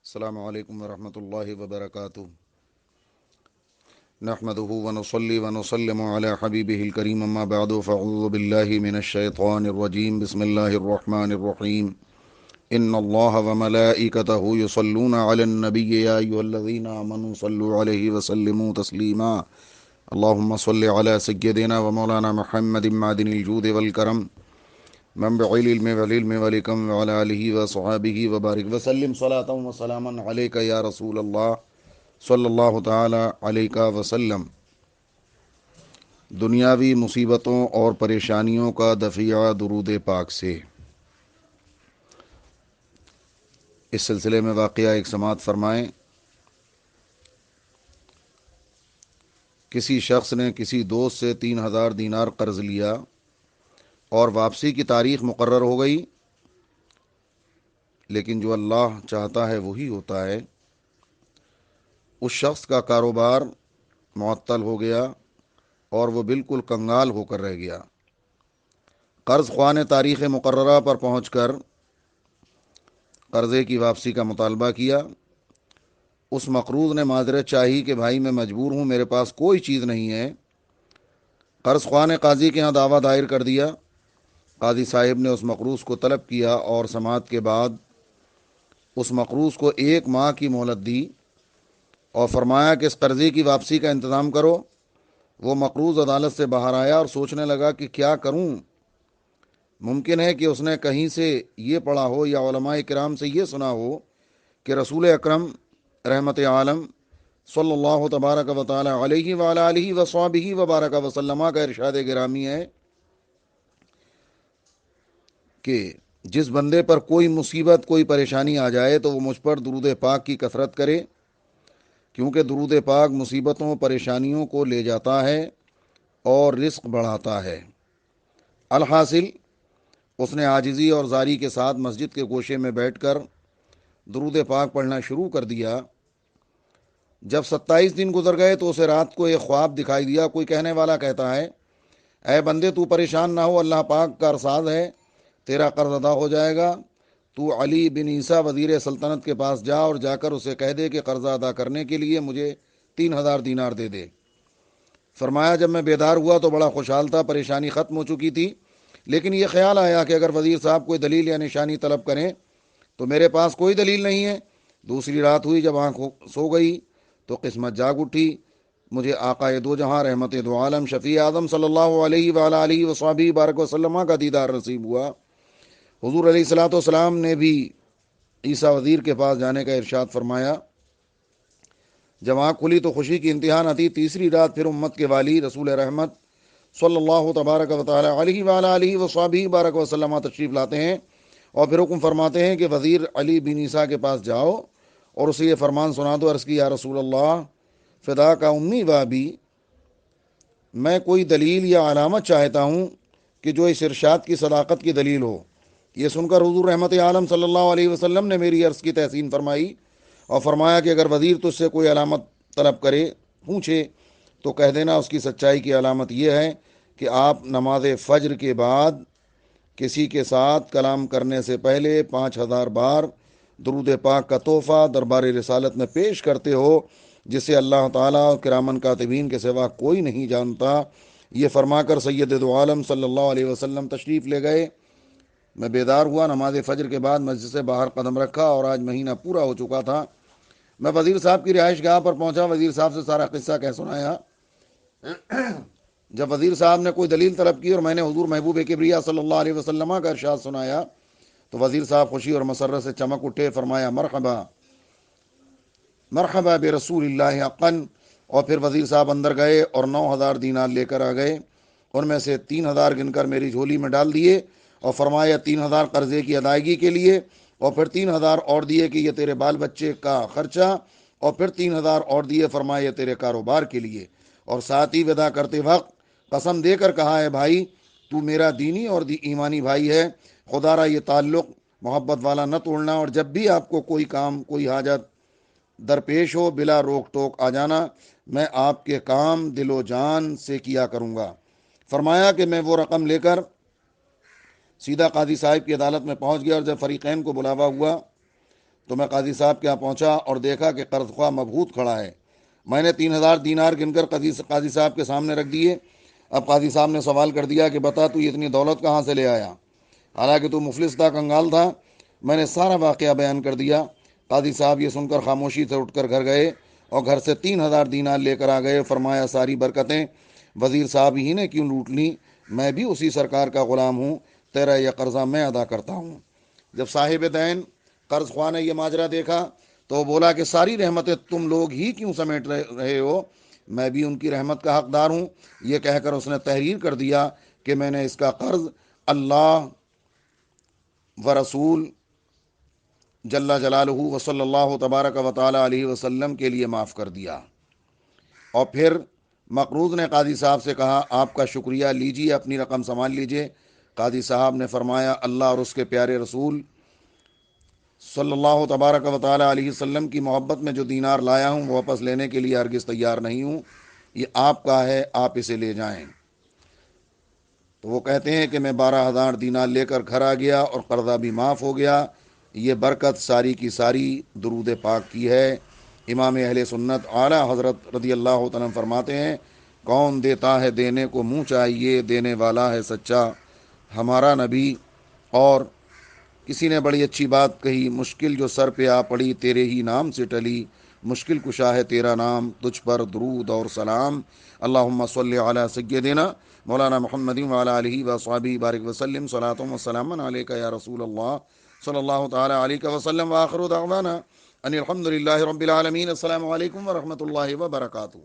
السلام علیکم ورحمۃ اللہ وبرکاتہ نحمده ونصلي ونسلم على حبيبه الكريم اما بعد فاعوذ بالله من الشيطان الرجيم بسم الله الرحمن الرحيم ان الله وملائكته يصلون على النبي يا ايها الذين امنوا صلوا عليه وسلموا تسليما اللهم صل على سيدنا ومولانا محمد معدن الجود والكرم منبع العلم والعلم والحكم وعلى آله وصحابه وبارك وسلم صلاة وسلاما عليك يا رسول الله صلی اللہ تعالی علیہ وسلم۔ دنیاوی مصیبتوں اور پریشانیوں کا دفیع درود پاک سے۔ اس سلسلے میں واقعہ ایک سماعت فرمائیں۔ کسی شخص نے کسی دوست سے 3000 دینار قرض لیا اور واپسی کی تاریخ مقرر ہو گئی، لیکن جو اللہ چاہتا ہے وہی ہوتا ہے۔ اس شخص کا کاروبار معطل ہو گیا اور وہ بالکل کنگال ہو کر رہ گیا۔ قرض خواہ نے تاریخ مقررہ پر پہنچ کر قرضے کی واپسی کا مطالبہ کیا۔ اس مقروض نے معذرت چاہی کہ بھائی میں مجبور ہوں، میرے پاس کوئی چیز نہیں ہے۔ قرض خواہ نے قاضی کے ہاں دعویٰ دائر کر دیا۔ قاضی صاحب نے اس مقروض کو طلب کیا اور سماعت کے بعد اس مقروض کو 1 ماہ کی مہلت دی اور فرمایا کہ اس قرضے کی واپسی کا انتظام کرو۔ وہ مقروض عدالت سے باہر آیا اور سوچنے لگا کہ کیا کروں۔ ممکن ہے کہ اس نے کہیں سے یہ پڑھا ہو یا علماء کرام سے یہ سنا ہو کہ رسول اکرم رحمت عالم صلی اللہ تبارک و تعالی علیہ وعلی آلہ وصحبہ وبارک وسلم کا ارشاد گرامی ہے کہ جس بندے پر کوئی مصیبت کوئی پریشانی آ جائے تو وہ مجھ پر درود پاک کی کثرت کرے، کیونکہ درود پاک مصیبتوں پریشانیوں کو لے جاتا ہے اور رزق بڑھاتا ہے۔ الحاصل اس نے عاجزی اور زاری کے ساتھ مسجد کے گوشے میں بیٹھ کر درود پاک پڑھنا شروع کر دیا۔ جب 27 دن گزر گئے تو اسے رات کو ایک خواب دکھائی دیا۔ کوئی کہنے والا کہتا ہے، اے بندے تو پریشان نہ ہو، اللہ پاک کا ارشاد ہے تیرا قرض ادا ہو جائے گا۔ تو علی بن عیسیٰ وزیر سلطنت کے پاس جا اور جا کر اسے کہہ دے کہ قرضہ ادا کرنے کے لیے مجھے 3000 دینار دے دے۔ فرمایا جب میں بیدار ہوا تو بڑا خوشحال تھا، پریشانی ختم ہو چکی تھی، لیکن یہ خیال آیا کہ اگر وزیر صاحب کوئی دلیل یا نشانی طلب کریں تو میرے پاس کوئی دلیل نہیں ہے۔ دوسری رات ہوئی، جب آنکھ سو گئی تو قسمت جاگ اٹھی۔ مجھے آقا دو جہاں رحمت دو عالم شفیع اعظم صلی اللہ علیہ وآلہ آلہ وصحبہ بارک وسلم کا دیدار نصیب ہوا۔ حضور علیہ الصلوۃ والسلام نے بھی عیسیٰ وزیر کے پاس جانے کا ارشاد فرمایا۔ جب آنکھ کھلی تو خوشی کی انتہا نہ تھی۔ تیسری رات پھر امت کے والی رسول رحمت صلی اللہ تبارک و تعالی علیہ وآلہ آلہ وصحبہ بارک وسلم تشریف لاتے ہیں اور پھر حکم فرماتے ہیں کہ وزیر علی بن عیسیٰ کے پاس جاؤ اور اسے یہ فرمان سنا دو۔ عرض کی یا رسول اللہ فدا کا امی و ابی، میں کوئی دلیل یا علامت چاہتا ہوں کہ جو اس ارشاد کی صداقت کی دلیل ہو۔ یہ سن کر حضور رحمت عالم صلی اللہ علیہ وسلم نے میری عرض کی تحسین فرمائی اور فرمایا کہ اگر وزیر تجھ سے کوئی علامت طلب کرے، پوچھے، تو کہہ دینا اس کی سچائی کی علامت یہ ہے کہ آپ نماز فجر کے بعد کسی کے ساتھ کلام کرنے سے پہلے 5000 بار درود پاک کا تحفہ دربار رسالت میں پیش کرتے ہو، جسے اللہ تعالیٰ اور کرامن کاتبین کے سوا کوئی نہیں جانتا۔ یہ فرما کر سید دو عالم صلی اللہ علیہ وسلم تشریف لے گئے۔ میں بیدار ہوا، نماز فجر کے بعد مسجد سے باہر قدم رکھا اور آج مہینہ پورا ہو چکا تھا۔ میں وزیر صاحب کی رہائش گاہ پر پہنچا، وزیر صاحب سے سارا قصہ کہہ سنایا۔ جب وزیر صاحب نے کوئی دلیل طلب کی اور میں نے حضور محبوب کبریا صلی اللہ علیہ وسلم کا ارشاد سنایا تو وزیر صاحب خوشی اور مسرت سے چمک اٹھے، فرمایا مرحبا مرحبا برسول اللہ حقا۔ اور پھر وزیر صاحب اندر گئے اور 9000 دینار لے کر آ گئے۔ ان میں سے 3000 گن کر میری جھولی میں ڈال دیے اور فرمایا 3000 قرضے کی ادائیگی کے لیے، اور پھر 3000 اور دیے کہ یہ تیرے بال بچے کا خرچہ، اور پھر 3000 اور دیے، فرمایا تیرے کاروبار کے لیے۔ اور ساتھ ہی ودا کرتے وقت قسم دے کر کہا ہے بھائی تو میرا دینی اور ایمانی بھائی ہے، خدا را یہ تعلق محبت والا نہ توڑنا، اور جب بھی آپ کو کوئی کام کوئی حاجت درپیش ہو بلا روک ٹوک آ جانا، میں آپ کے کام دل و جان سے کیا کروں گا۔ فرمایا کہ میں وہ رقم لے کر سیدھا قاضی صاحب کی عدالت میں پہنچ گیا، اور جب فریقین کو بلاوا ہوا تو میں قاضی صاحب کے یہاں پہنچا اور دیکھا کہ قرض خواہ مبہوت کھڑا ہے۔ میں نے 3,000 دینار گن کر قاضی صاحب کے سامنے رکھ دیے۔ اب قاضی صاحب نے سوال کر دیا کہ بتا تو یہ اتنی دولت کہاں سے لے آیا، حالانکہ تو مفلس تھا، کنگال تھا۔ میں نے سارا واقعہ بیان کر دیا۔ قاضی صاحب یہ سن کر خاموشی سے اٹھ کر گھر گئے اور گھر سے 3,000 دینار لے کر آ گئے۔ فرمایا ساری برکتیں وزیر صاحب ہی نے کیوں لوٹ لیں، میں بھی اسی سرکار کا غلام ہوں، تیرا یہ قرضہ میں ادا کرتا ہوں۔ جب صاحب دین قرض خواہ نے یہ ماجرا دیکھا تو وہ بولا کہ ساری رحمتیں تم لوگ ہی کیوں سمیٹ رہے ہو، میں بھی ان کی رحمت کا حقدار ہوں۔ یہ کہہ کر اس نے تحریر کر دیا کہ میں نے اس کا قرض اللہ و رسول جل جلالہ و صلی اللہ تبارک و تعالی علیہ وسلم کے لیے معاف کر دیا۔ اور پھر مقروض نے قاضی صاحب سے کہا آپ کا شکریہ، لیجیے اپنی رقم سنبھال لیجیے۔ قاضی صاحب نے فرمایا اللہ اور اس کے پیارے رسول صلی اللہ تبارک و تعالی علیہ وسلم کی محبت میں جو دینار لایا ہوں وہ واپس لینے کے لیے ہرگز تیار نہیں ہوں، یہ آپ کا ہے، آپ اسے لے جائیں۔ تو وہ کہتے ہیں کہ میں 12,000 دینار لے کر گھر آ گیا اور قرضہ بھی معاف ہو گیا۔ یہ برکت ساری کی ساری درود پاک کی ہے۔ امام اہل سنت اعلیٰ حضرت رضی اللہ تعالیٰ فرماتے ہیں کون دیتا ہے دینے کو منہ چاہیے، دینے والا ہے سچا ہمارا نبی۔ اور کسی نے بڑی اچھی بات کہی، مشکل جو سر پہ آ پڑی تیرے ہی نام سے ٹلی، مشکل کشا ہے تیرا نام، تجھ پر درود اور سلام۔ اللہم صلی علی سیدنا مولانا محمد وعلی آلہ وصحبہ بارک وسلم، صلاۃ و سلام علیک یا رسول اللہ صلی اللہ تعالی علیہ وسلم، وآخر دعوانا ان الحمد للہ رب العالمین۔ السلام علیکم ورحمۃ اللہ وبرکاتہ۔